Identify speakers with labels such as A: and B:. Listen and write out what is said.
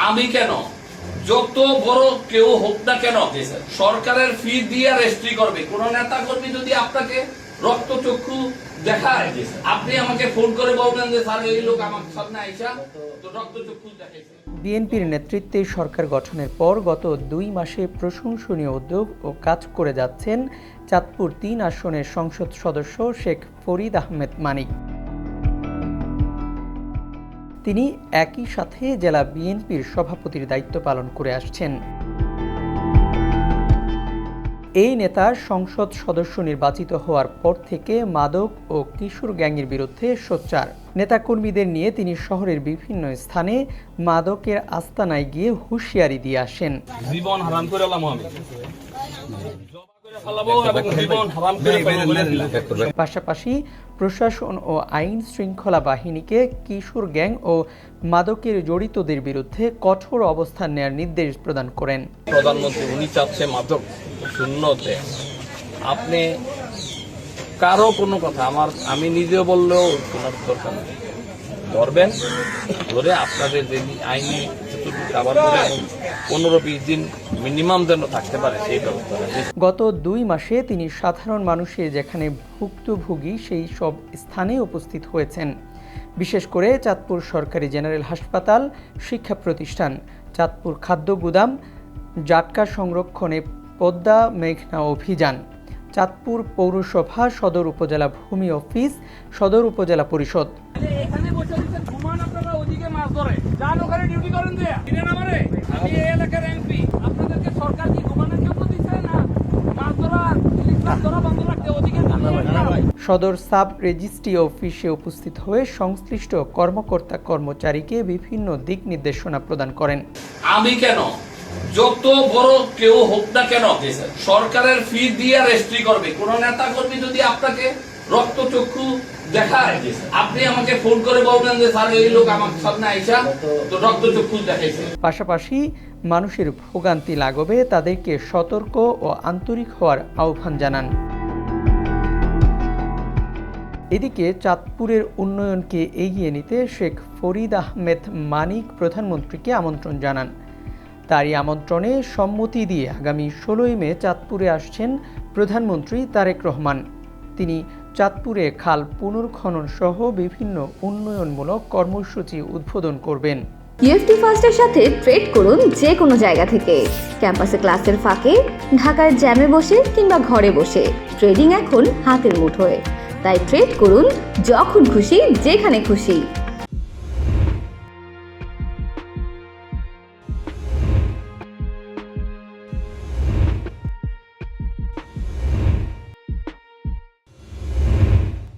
A: আমি কেন, যত বড় কেউ হোক না কেন সরকারের ফি দিয়ে রেজিস্ট্রি করবে। কোন নেতা কর্মী যদি আপনাকে রক্তচক্ষু দেখায়, আপনি আমাকে ফোন করে বলবেন যে স্যার এই লোক আমার সামনে আইসা তো রক্তচক্ষু দেখাইছে।
B: বিএনপির নেতৃত্বে সরকার গঠনের পর গত 2 মাসে প্রশংসনীয় উদ্যোগ ও কাজ করে যাচ্ছেন চাঁদপুর 3 আসনের সংসদ সদস্য শেখ ফরিদ আহমেদ মানিক। তিনি একই সাথে জেলা বিএনপির সভাপতির দায়িত্ব পালন করে আসছেন। এই নেতা সংসদ সদস্য নির্বাচিত হওয়ার পর থেকে মাদক ও কিশোর গ্যাংয়ের বিরুদ্ধে সোচ্চার। নেতাকর্মীদের নিয়ে তিনি শহরের বিভিন্ন স্থানে মাদকের আস্তানায় গিয়ে হুঁশিয়ারি দিয়ে আসেন।
A: জীবন হারাম করে
B: পাশাপাশি প্রশাসন ও আইন শৃঙ্খলা বাহিনীকে কিশোর গ্যাং ও মাদকের জড়িতদের বিরুদ্ধে কঠোর অবস্থান নেওয়ার নির্দেশ প্রদান করেন।
A: প্রধানমন্ত্রী উনি চাচ্ছে মাদক শূন্যতে। আপনি কারো কোনো কথা আমি নিজেও বললেও শোনার দরকার নেই, ধরবেন, ধরে আপনাদের যে আইনি কাবার করে 15-20 দিন মিনিমাম যেন থাকতে পারে সেই ব্যবস্থা।
B: গত 2 মাসে তিনি সাধারণ মানুষের যেখানে ভুক্তভোগী সেই সব স্থানে উপস্থিত হয়েছেন। বিশেষ করে চাঁদপুর সরকারি জেনারেল হাসপাতাল, শিক্ষা প্রতিষ্ঠান, চাঁদপুর খাদ্য গুদাম, জাটকা সংরক্ষণে পদ্মা মেঘনা অভিযান, চাঁদপুর পৌরসভা, সদর উপজেলা ভূমি অফিস, সদর উপজেলা পরিষদ। সদর সাব রেজিস্ট্রি অফিসে উপস্থিত হয়ে সংশ্লিষ্ট কর্মকর্তা কর্মচারীকে বিভিন্ন দিক নির্দেশনা প্রদান করেন।
A: আমি কেন, যত বড় কেউ হোক না কেন সরকারের ফি দিয়ে রেজিস্ট্রি করবে। কোন নেতা কর্মী যদি আপনাকে রক্তচক্ষু দেখায়, আপনি আমাকে ফোন করে বলবেন যে স্যার এই লোক আমার সামনে আইসা তো রক্তচক্ষু দেখাইছে।
B: পাশাপাশি মানুষের ভোগান্তি লাঘবে তাদেরকে সতর্ক ও আন্তরিক হওয়ার আহ্বান জানান। এদিকে চাঁদপুরের উন্নয়নকে এগিয়ে নিতে শেখ ফরিদ আহমেদ মানিক প্রধানমন্ত্রীকে আমন্ত্রণ জানান। তারই আমন্ত্রণে সম্মতি দিয়ে আগামী 16 মে চাঁদপুরে আসছেন প্রধানমন্ত্রী তারেক রহমান। তিনি চাঁদপুরে খাল পুনর্খনন সহ বিভিন্ন উন্নয়নমূলক কর্মসূচি উদ্বোধন করবেন।
C: ইউএফটি ফার্স্টের সাথে ট্রেড করুন যে কোনো জায়গা থেকে। ক্যাম্পাসে ক্লাসের ফাঁকে, ঢাকার জ্যামে বসে কিংবা ঘরে বসে, ট্রেডিং এখন হাতের মুঠোয়। তাই ট্রেড করুন যখন খুশি, যেখানে খুশি।